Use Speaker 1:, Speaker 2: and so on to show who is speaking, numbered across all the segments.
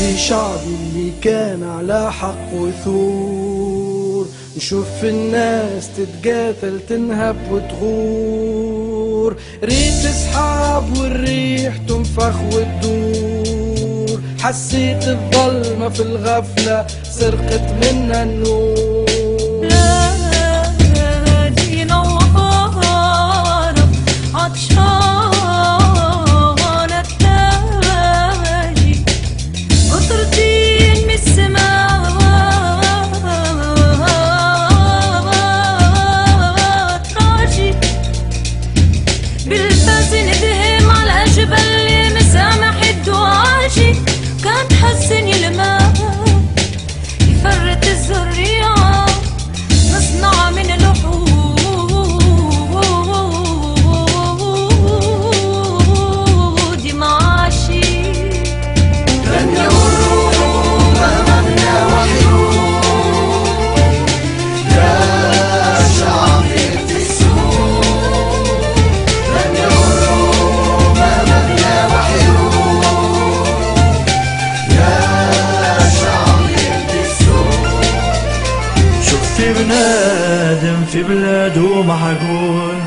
Speaker 1: في شعبي اللي كان على حق وثور، نشوف الناس تتقاتل تنهب وتغور، ريت سحاب والريح تنفخ وتدور، حسيت الظلمة في الغفلة سرقت منا النور.
Speaker 2: كان تحسن الماء يفرط الزريعة، نصنع من الوحود معاشي. لن يمروا أمامنا وحيود يا شعب الدسور، لن يمروا أمامنا وحيود
Speaker 3: في بنادم في بلاده معقول،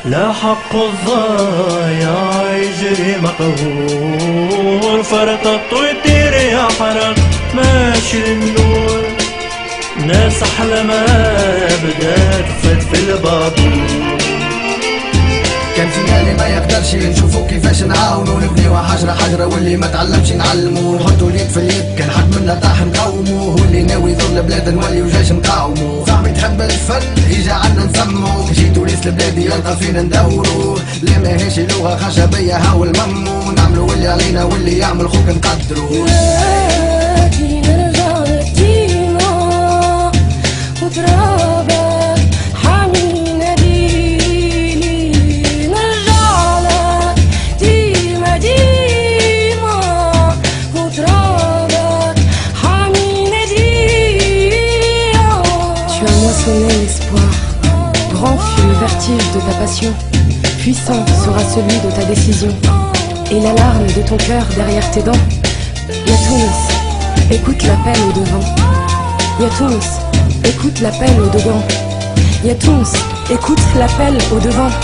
Speaker 3: لا حق الضايع يجري مقهور، فرطت ويطير يا حرق ماشي النور، ناس أحلى ما بدات فات في البابور.
Speaker 4: كان في بالي ما يقدرش نشوفو كيفاش نعاونو، نبنيوها حجرة حجرة واللي ما تعلمش نعلمو، نحطو اليد في اليد كان حد منا طاح نقاومو، واللي ناوي يضر البلاد نوليو جيش نقاومو. صاحبي تحب الفن يجي عنا نسمو، جيتو ريس البلاد يلقى فينا ندورو، لا ماهيش لغة خشبية هاو الممو، نعملو واللي علينا واللي يعمل خوك نقدرو.
Speaker 5: L'espoir, grand fut le vertige de ta passion, puissant sera celui de ta décision, et l'alarme de ton cœur derrière tes dents. Yatouns, écoute l'appel au devant. Yatouns, écoute l'appel au devant. Yatouns, écoute l'appel au devant.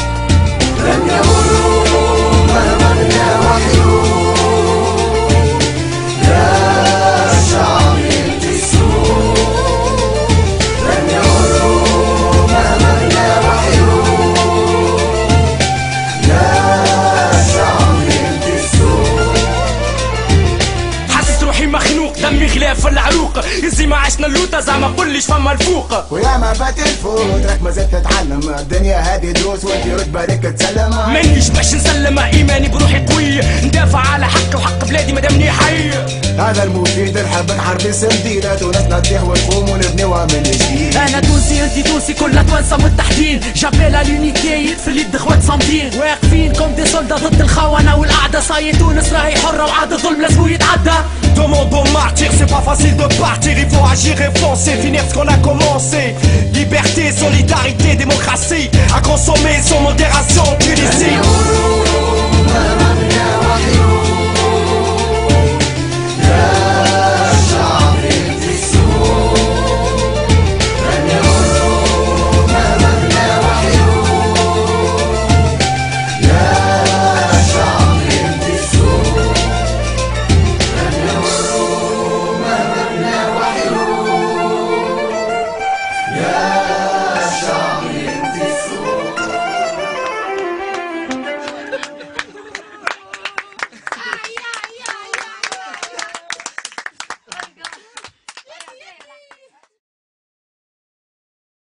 Speaker 6: دمي غلاف العروق يزي ما عشنا اللوطة زعما قوليش فما الفوق،
Speaker 7: ويا ما فات الفوت راك مازال تتعلم، الدنيا هادي دروس وانتي رتبة لك تسلم.
Speaker 6: مانيش باش نسلم ايماني بروحي قوي، ندافع على حقي وحق بلادي مادامني حي.
Speaker 7: هذا المفيد نحب نحارب سمديدة، تونسنا تطيح وتقوم ونبنيوها من جديد.
Speaker 6: انا تونسي انتي تونسي كلنا توانسة متحدين، جابيل لونيتي في اليد خوات صامدين، واقفين كوم دي سولدا ضد الخونة والقعدة. صاي تونس راهي حرة وعاد الظلم لازمو يتعدى.
Speaker 8: Demande aux martyrs, c'est pas facile de partir, il faut agir et foncer, finir ce qu'on a commencé. Liberté, solidarité, démocratie, à consommer sans modération, Tunisie.